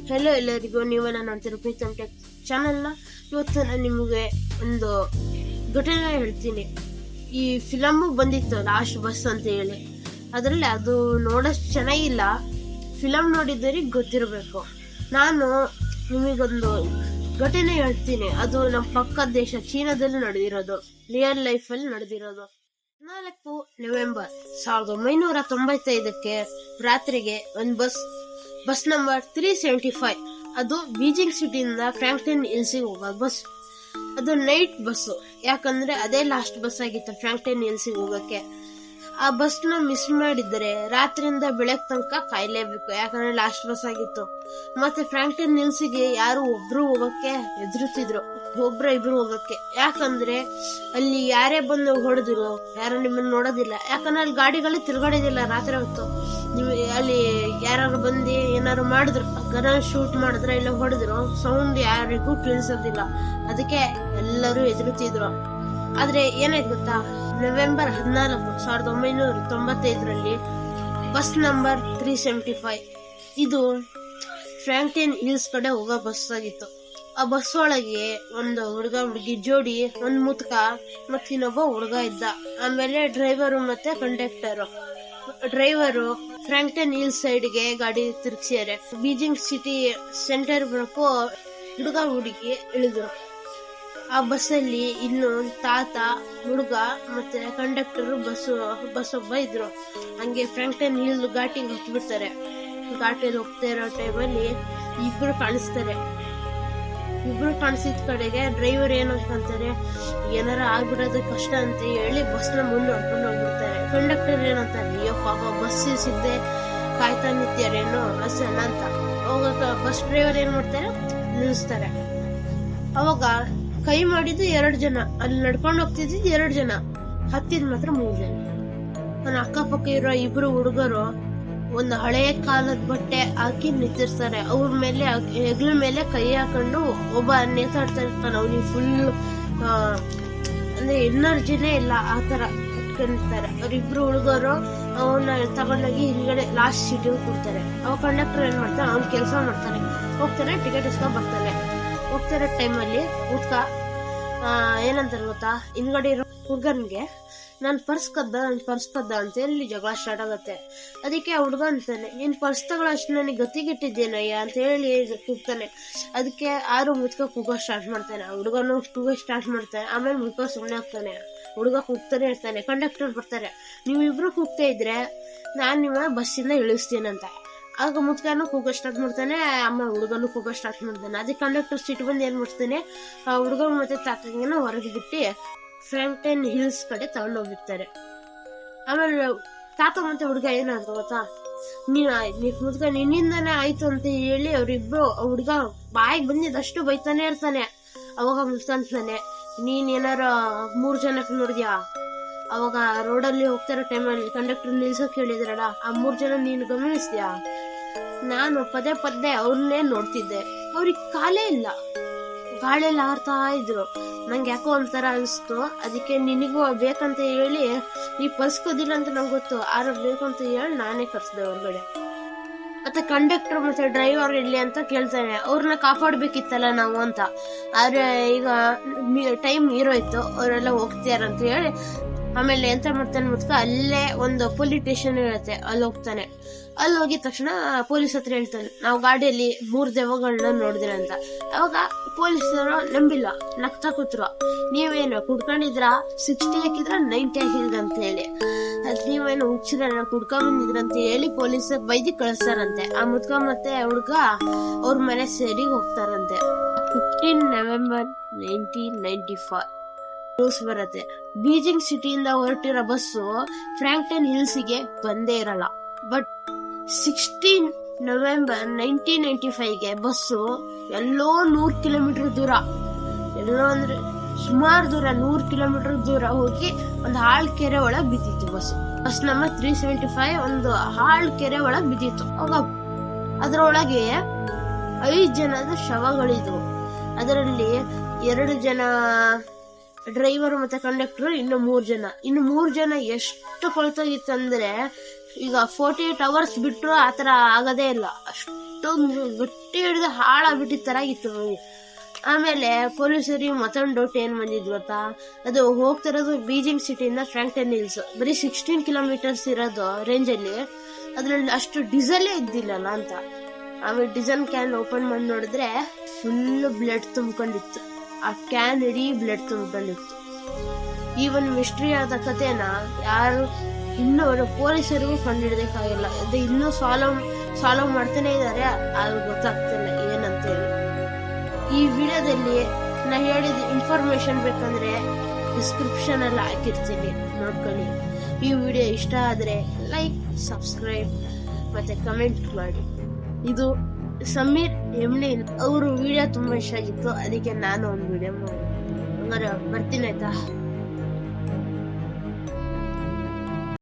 Hello ಎಲ್ಲರಿಗೂ, ನೀವು ನಾನು ಅಂತಿರೋ ಪ್ರೀತಮ್ ಟೆಕ್ ಚಾನಲ್ನ. ಇವತ್ತು ನಾನು ನಿಮಗೆ ಒಂದು ಘಟನೆ ಹೇಳ್ತೀನಿ. ಈ ಫಿಲಮು ಬಂದಿತ್ತು ಲಾಸ್ಟ್ ಬಸ್ ಅಂತ ಹೇಳಿ, ಅದರಲ್ಲಿ ಅದು ನೋಡೋಷ್ಟು ಚೆನ್ನಾಗಿಲ್ಲ. ಫಿಲಮ್ ನೋಡಿದ್ದರಿಗೆ ಗೊತ್ತಿರಬೇಕು. ನಾನು ನಿಮಗೊಂದು ಘಟನೆ ಹೇಳ್ತೀನಿ. ಅದು ನಮ್ಮ ಪಕ್ಕದ ದೇಶ ಚೀನಾದಲ್ಲಿ ನಡೆದಿರೋದು, ರಿಯಲ್ ಲೈಫಲ್ಲಿ ನಡೆದಿರೋದು. 4 ನವೆಂಬರ್ 1995 ರಾತ್ರಿಗೆ ಒಂದು ಬಸ್ ನಂಬರ್ 375, ಅದು ಬೀಜಿಂಗ್ ಸಿಟಿಯಿಂದ ಫ್ರಾಂಕ್ಲಿನ್ ಹಿಲ್ಸಿಗೆ ಹೋಗೋ ಬಸ್. ಅದು ನೈಟ್ ಬಸ್ಸು, ಯಾಕಂದ್ರೆ ಅದೇ ಲಾಸ್ಟ್ ಬಸ್ ಆಗಿತ್ತು ಫ್ರಾಂಕ್ಲಿನ್ ಹಿಲ್ಸಿಗೆ ಹೋಗಕ್ಕೆ. ಆ ಬಸ್ನ ಮಿಸ್ ಮಾಡಿದ್ರೆ ರಾತ್ರಿಯಿಂದ ಬೆಳಗ್ಗೆ ತನಕ ಕಾಯ್ಲೇಬೇಕು, ಯಾಕಂದ್ರೆ ಲಾಸ್ಟ್ ಬಸ್ ಆಗಿತ್ತು. ಮತ್ತೆ ಫ್ರಾಂಕ್ಲಿನ್ ಹಿಲ್ಸಿಗೆ ಯಾರು ಒಬ್ರು ಹೋಗಕ್ಕೆ ಎದುರುತ್ತಿದ್ರು, ಇಬ್ರು ಹೋಗಕ್ಕೆ. ಯಾಕಂದ್ರೆ ಅಲ್ಲಿ ಯಾರೇ ಬಂದು ಹೊಡೆದ್ರು ಯಾರು ನಿಮ್ಮನ್ನ ನೋಡೋದಿಲ್ಲ, ಯಾಕಂದ್ರೆ ಅಲ್ಲಿ ಗಾಡಿಗಳು ತಿರ್ಗಾಡೋದಿಲ್ಲ ರಾತ್ರಿ ಹೊತ್ತು. ಅಲ್ಲಿ ಯಾರು ಬಂದು ಏನಾರು ಮಾಡಿದ್ರು, ಗನ್ ಶೂಟ್ ಮಾಡಿದ್ರೆ ಇಲ್ಲ ಹೊಡೆದ್ರು, ಸೌಂಡ್ ಯಾರಿಗೂ ಕೇಳಿಸೋದಿಲ್ಲ. ಅದಕ್ಕೆ ಎಲ್ಲರೂ ಎದುರುತ್ತಿದ್ರು. ಆದ್ರೆ ಏನಾಯ್ತು ಗೊತ್ತಾ, ನವೆಂಬರ್ 14, 1995 ಬಸ್ ನಂಬರ್ 375 ಇದು ಫ್ರಾಂಕ್ಲಿನ್ ಹಿಲ್ಸ್ ಕಡೆ ಹೋಗೋ ಬಸ್ ಆಗಿತ್ತು. ಆ ಬಸ್ ಒಳಗೆ ಒಂದು ಹುಡುಗಿ ಜೋಡಿ, ಒಂದ್ ಮುತ್ಕ ಮತ್ ಇನ್ನೊಬ್ಬ ಹುಡುಗ ಇದ್ದ. ಆಮೇಲೆ ಡ್ರೈವರು ಮತ್ತೆ ಕಂಡಕ್ಟರ್. ಡ್ರೈವರು ಫ್ರಾಂಕ್ಲಿನ್ ಹಿಲ್ಸ್ ಸೈಡ್ಗೆ ಗಾಡಿ ತಿರ್ಗ್ಸ್ಯಾರೆ. ಬೀಜಿಂಗ್ ಸಿಟಿ ಸೆಂಟರ್ ಬರಕ್ಕೂ ಹುಡುಗಿ ಇಳಿದ್ರು. ಆ ಬಸ್ಸಲ್ಲಿ ಇನ್ನು ತಾತ, ಹುಡುಗ ಮತ್ತೆ ಕಂಡಕ್ಟರ್, ಬಸ್ ಒಬ್ಬ ಇದ್ರು. ಹಂಗೆ ಫ್ರಾಂಕ್ಲಿನ್ ಹಿಲ್ ಘಾಟಿಗೆ ಹೊತ್ಬಿಡ್ತಾರೆ. ಘಾಟಿಗೆ ಹೋಗ್ತಾ ಇರೋ ಟೈಮಲ್ಲಿ ಇಬ್ರು ಕಾಣಿಸ್ತಾರೆ. ಇಬ್ರು ಕಾಣಿಸಿದ ಕಡೆಗೆ ಡ್ರೈವರ್ ಏನ್ ಅನ್ಕೊಂತಾರೆ, ಏನಾರ ಆಗ್ಬಿಡೋದು ಕಷ್ಟ ಅಂತ ಹೇಳಿ ಬಸ್ನ ಮುಂದೆ ಹೊಡ್ಕೊಂಡು ಹೋಗ್ಬಿಡ್ತಾರೆ. ಕಂಡಕ್ಟರ್ ಏನಂತಾರೆ, ಅಯ್ಯೋ ಪಾಪ ಬಸ್ ಸಿದ್ದೆ ಕಾಯ್ತಾ ನಿಂತ್ಯಾರೇನೋ ಅಸನ ಅಂತ. ಅವಾಗ ಬಸ್ ಡ್ರೈವರ್ ಏನ್ ಮಾಡ್ತಾರೆ, ನಿಲ್ಲಿಸ್ತಾರೆ. ಅವಾಗ ಕೈ ಮಾಡಿದ್ದು 2 ಜನ, ಅಲ್ಲಿ ನಡ್ಕೊಂಡು ಹೋಗ್ತಿದ್ದು 2 ಜನ, ಹತ್ತಿದ್ ಮಾತ್ರ 3 ಜನ. ನನ್ನ ಅಕ್ಕಪಕ್ಕ ಇರೋ ಇಬ್ರು ಹುಡುಗರು ಒಂದು ಹಳೆಯ ಕಾಲದ ಬಟ್ಟೆ ಹಾಕಿ ನಿಂತಿರ್ತಾರೆ. ಅವ್ರ ಮೇಲೆ ಹೆಗ್ಲ ಮೇಲೆ ಕೈ ಹಾಕೊಂಡು ಒಬ್ಬ ನೇತಾಡ್ತಾ ಇರ್ತಾನೆ. ಅವ್ನಿಗೆ ಫುಲ್ ಅಂದ್ರೆ ಎನರ್ಜಿನೇ ಇಲ್ಲ, ಆತರ ಇಟ್ಕೊಂಡಿರ್ತಾರೆ. ಅವ್ರಿಬ್ರು ಹುಡುಗರು ಅವನ್ನ ತಗೊಂಡೋಗಿ ಹಿಂದ್ಗಡೆ ಲಾಸ್ಟ್ ಸೀಟಿಗೆ ಕೊಡ್ತಾರೆ. ಅವ ಕಂಡಕ್ಟರ್ ಏನ್ ಮಾಡ್ತಾನೆ, ಅವ್ನ್ ಕೆಲಸ ಮಾಡ್ತಾನೆ, ಹೋಗ್ತಾನೆ, ಟಿಕೆಟ್ ಇಸ್ಕೊಂಡ್ ಬರ್ತಾನೆ. ಹೋಗ್ತಿರೋ ಟೈಮಲ್ಲಿ ಹುಡ್ಕ ಏನಂತಾರೆ ಗೊತ್ತಾ, ಹಿಂದ್ಗಡೆ ಇರೋ ಹುಡ್ಗನ್ಗೆ ನನ್ ಪರ್ಸ್ ಕದ್ದ ಅಂತ ಹೇಳಿ ಜಗಳ ಸ್ಟಾರ್ಟ್ ಆಗತ್ತೆ. ಅದಕ್ಕೆ ಆ ಹುಡ್ಗ ಅಂತಾನೆ, ನೀನ್ ಪರ್ಸ್ ತಗೊಳ್ಳೋಷ್ಟು ನನಗೆ ಗತಿಗಿಟ್ಟಿದ್ದೇನಯ್ಯ ಅಂತ ಹೇಳಿ ಕೂಗ್ತಾನೆ. ಅದಕ್ಕೆ ಆರು ಮುದ್ಕ ಕೂಗೋ ಸ್ಟಾರ್ಟ್ ಮಾಡ್ತಾನೆ. ಆ ಹುಡುಗನು ಕೂಗೋ ಸ್ಟಾರ್ಟ್ ಮಾಡ್ತಾನೆ. ಆಮೇಲೆ ಮುದ್ಕ ಸುಮ್ಮನೆ ಆಗ್ತಾನೆ. ಹುಡುಗ ಕೂಗ್ತಾನೆ ಇರ್ತಾನೆ. ಕಂಡಕ್ಟರ್ ಬರ್ತಾರೆ, ನೀವಿಬ್ರು ಕೂಗ್ತಾ ಇದ್ರೆ ನಾನ್ ನಿಮ್ಮ ಬಸ್ಸಿಂದ ಇಳಿಸ್ತೇನಂತ. ಆಗ ಮುದ್ಕನು ಕೂಗೋ ಸ್ಟಾರ್ಟ್ ಮಾಡ್ತಾನೆ, ಆಮೇಲೆ ಹುಡುಗನು ಕೂಗೋ ಸ್ಟಾರ್ಟ್ ಮಾಡ್ತಾನೆ. ಅದಕ್ಕೆ ಕಂಡಕ್ಟರ್ ಸೀಟ್ ಬಂದು ಏನ್ ಮಾಡ್ತಾನೆ, ಆ ಹುಡುಗ ಮತ್ತೆ ತಾತಂಗನ ಹೊರಗೆ ಬಿಟ್ಟು ಫ್ರಾಂಕ್ಲಿನ್ ಹಿಲ್ಸ್ ಕಡೆ ತಗೊಂಡೋಗಿರ್ತಾರೆ. ಆಮೇಲೆ ತಾತ ಮತ್ತೆ ಹುಡುಗ ಏನಾದ್ರು ಗೊತ್ತಾ, ಮುದ್ಕ ನಿನ್ನಿಂದಾನೆ ಆಯ್ತು ಅಂತ ಹೇಳಿ ಅವ್ರಿಬ್ರು, ಹುಡುಗ ಬಾಯಿಗೆ ಬಂದಿದ್ದಷ್ಟು ಬೈತಾನೆ ಇರ್ತಾನೆ. ಅವಾಗ ಮುದ್ಕ ಅಂತಾನೆ, ನೀನ್ ಏನಾರ 3 ಜನಕ್ಕೆ ನೋಡಿದ್ಯಾ, ಅವಾಗ ರೋಡಲ್ಲಿ ಹೋಗ್ತಿರೋ ಟೈಮಲ್ಲಿ ಕಂಡಕ್ಟರ್ ನಿಲ್ಸಕ್ ಹೇಳಿದ್ರಲ್ಲ, ಆ 3 ಜನ ನೀನು ಗಮನಿಸ್ದ್ಯಾ? ನಾನು ಪದೇ ಅವ್ರನ್ನೇ ನೋಡ್ತಿದ್ದೆ. ಅವ್ರಿಗೆ ಕಾಲೇ ಇಲ್ಲ, ಗಾಳಿಯಲ್ಲಿ ಆಡ್ತಾ ಇದ್ರು. ನಂಗೆ ಯಾಕೋ ಒಂಥರ ಅನಿಸ್ತು. ಅದಕ್ಕೆ ನಿನಗೂ ಬೇಕಂತ ಹೇಳಿ, ನೀ ಪರ್ಸ್ಕೋದಿಲ್ಲ ಅಂತ ನಂಗೆ ಗೊತ್ತು, ಆರ ಬೇಕಂತ ಹೇಳಿ ನಾನೇ ಕರ್ಸ್ದೆ ಹೊರಗಡೆ. ಮತ್ತೆ ಕಂಡಕ್ಟರ್ ಮತ್ತೆ ಡ್ರೈವರ್ ಇಲ್ಲಿ ಅಂತ ಕೇಳ್ತಾನೆ, ಅವ್ರನ್ನ ಕಾಪಾಡ್ಬೇಕಿತ್ತಲ್ಲ ನಾವು ಅಂತ. ಆದ್ರೆ ಈಗ ಟೈಮ್ ಇರೋಯ್ತು, ಅವರೆಲ್ಲ ಹೋಗ್ತಾರಂತ ಹೇಳಿ ಆಮೇಲೆ ಎಂತ ಮಾಡ್ತಾನೆ ಮುದ್ಕ, ಅಲ್ಲೇ ಒಂದು ಪೊಲೀಸ್ ಸ್ಟೇಷನ್ ಇರುತ್ತೆ, ಅಲ್ಲಿ ಹೋಗ್ತಾನೆ. ಅಲ್ಲಿ ಹೋಗಿದ ತಕ್ಷಣ ಪೊಲೀಸ್ ಹತ್ರ ಹೇಳ್ತಾನೆ, ನಾವು ಗಾಡಿಯಲ್ಲಿ 3 ದೆವ್ವಗಳನ್ನ ನೋಡಿದ್ರೆ ಅಂತ. ಅವಾಗ ಪೊಲೀಸರು ನಂಬಿಲ್ಲ, ನಗ್ತಾ ಕೂತ್ರು. ನೀವೇನು ಕುಡ್ಕೊಂಡಿದ್ರ, 60 ಹಾಕಿದ್ರ 90 ಹಾಕಿದ್ರ ಅಂತ ಹೇಳಿ, ಅದ್ ನೀವೇನು ಹುಚ್ಚಿರ ಕುಡ್ಕೊಂಡ್ ಬಂದಿದ್ರ ಅಂತ ಹೇಳಿ ಪೊಲೀಸ್ ಬೈದಿ ಕಳಿಸ್ತಾರಂತೆ. ಆ ಮುದ್ಕ ಮತ್ತೆ ಹುಡ್ಗ ಅವ್ರ ಮನೆ ಸೇರಿ ಹೋಗ್ತಾರಂತೆ. 15 ನವೆಂಬರ್ 1995 ನ್ಯೂಸ್ ಬರುತ್ತೆ, ಬೀಜಿಂಗ್ ಸಿಟಿಯಿಂದ ಹೊರಟಿರೋ ಬಸ್ಸು ಫ್ರಾಂಕ್ಲಿನ್ ಹಿಲ್ಸಿಗೆ ಬಂದೇ ಇರಲ್ಲ. But 16 November 1995 bus yellow 100 kilometre ದೂರ, ಎಲ್ಲೋ ಅಂದ್ರೆ ಸುಮಾರು ದೂರ, 100 ಕಿಲೋಮೀಟರ್ ದೂರ ಹೋಗಿ ಒಂದು ಹಾಳ್ಕೆರೆ ಒಳಗೆ ಬಿದ್ದಿತ್ತು. ಬಸ್ ನಂಬರ್ 375 ಒಂದು ಹಾಳ್ಕೆರೆ ಒಳಗೆ ಬಿದ್ದಿತ್ತು. ಅವಾಗ ಅದರೊಳಗೆ 5 ಜನದ ಶವಗಳಿದ್ವು. ಅದರಲ್ಲಿ 2 ಜನ ಡ್ರೈವರ್ ಮತ್ತೆ ಕಂಡಕ್ಟರ್, ಇನ್ನು 3 ಜನ ಎಷ್ಟು ಕೊಳ್ತೋಗಿತ್ತಂದ್ರೆ, ಈಗ 48 hours ಬಿಟ್ರು ಆತರ ಆಗದೇ ಇಲ್ಲ, ಅಷ್ಟು ಅಷ್ಟೊಂದು ಗಟ್ಟಿ ಹಿಡಿದು ಹಾಳಾಗ್ಬಿಟ್ಟಿದ್ ತರ ಇತ್ತು ಮೂವಿ. ಆಮೇಲೆ ಪೊಲೀಸರಿಗೆ ಮತ್ತೊಂದು ಡೌಟ್ ಏನ್ ಬಂದಿದ್ ಗೊತ್ತಾ, ಅದು ಹೋಗ್ತಿರೋದು ಬೀಜಿಂಗ್ ಸಿಟಿಯಿಂದ ಫ್ರಾಂಕ್ಟನ್ ಹಿಲ್ಸ್, ಬರೀ 16 ಕಿಲೋಮೀಟರ್ಸ್ ಇರೋದು ರೇಂಜ್ ಅಲ್ಲಿ, ಅದ್ರಲ್ಲಿ ಅಷ್ಟು ಡೀಸೆಲೇ ಇದ್ದಿಲ್ಲಲ್ಲ ಅಂತ. ಆಮೇಲೆ ಡೀಸೆಲ್ ಕ್ಯಾನ್ ಓಪನ್ ಮಾಡಿ ನೋಡಿದ್ರೆ ಫುಲ್ ಬ್ಲಡ್ ತುಂಬ್ಕೊಂಡಿತ್ತು, ಆ ಕ್ಯಾನ್ ಇಡೀ ಬ್ಲಡ್ ತುಂಬ್ಕೊಂಡಿತ್ತು. ಈ ಒಂದು ಮಿಸ್ಟ್ರಿ ಆದ ಕಥೆನ ಯಾರು ಇನ್ನೂ ಪೊಲೀಸರಿಗೂ ಕಂಡುಹಿಡ್ದಕ್ಕಾಗಿಲ್ಲ. ಅದು ಇನ್ನೂ ಸಾಲ್ವ್ ಮಾಡ್ತಾನೆ ಇದ್ದಾರೆ, ಅದು ಗೊತ್ತಾಗ್ತಿಲ್ಲ ಏನಂತೇಳಿ. ಈ ವಿಡಿಯೋದಲ್ಲಿ ನಾ ಹೇಳಿದ ಇನ್ಫಾರ್ಮೇಶನ್ ಬೇಕಂದ್ರೆ ಡಿಸ್ಕ್ರಿಪ್ಷನ್ ಅಲ್ಲಿ ಹಾಕಿರ್ತೀನಿ, ನೋಡ್ಕೊಳ್ಳಿ. ಈ ವಿಡಿಯೋ ಇಷ್ಟ ಆದ್ರೆ ಲೈಕ್, ಸಬ್ಸ್ಕ್ರೈಬ್ ಮತ್ತೆ ಕಮೆಂಟ್ ಮಾಡಿ. ಇದು ಸಮೀರ್ ಎಮ್ಲಿನ್ ಅವರು ವಿಡಿಯೋ ತುಂಬಾ ಇಷ್ಟ ಆಗಿತ್ತು, ಅದಕ್ಕೆ ನಾನು ಒಂದು ವಿಡಿಯೋ ಮಾಡಿ ಬರ್ತೀನಿ ಆಯ್ತಾ.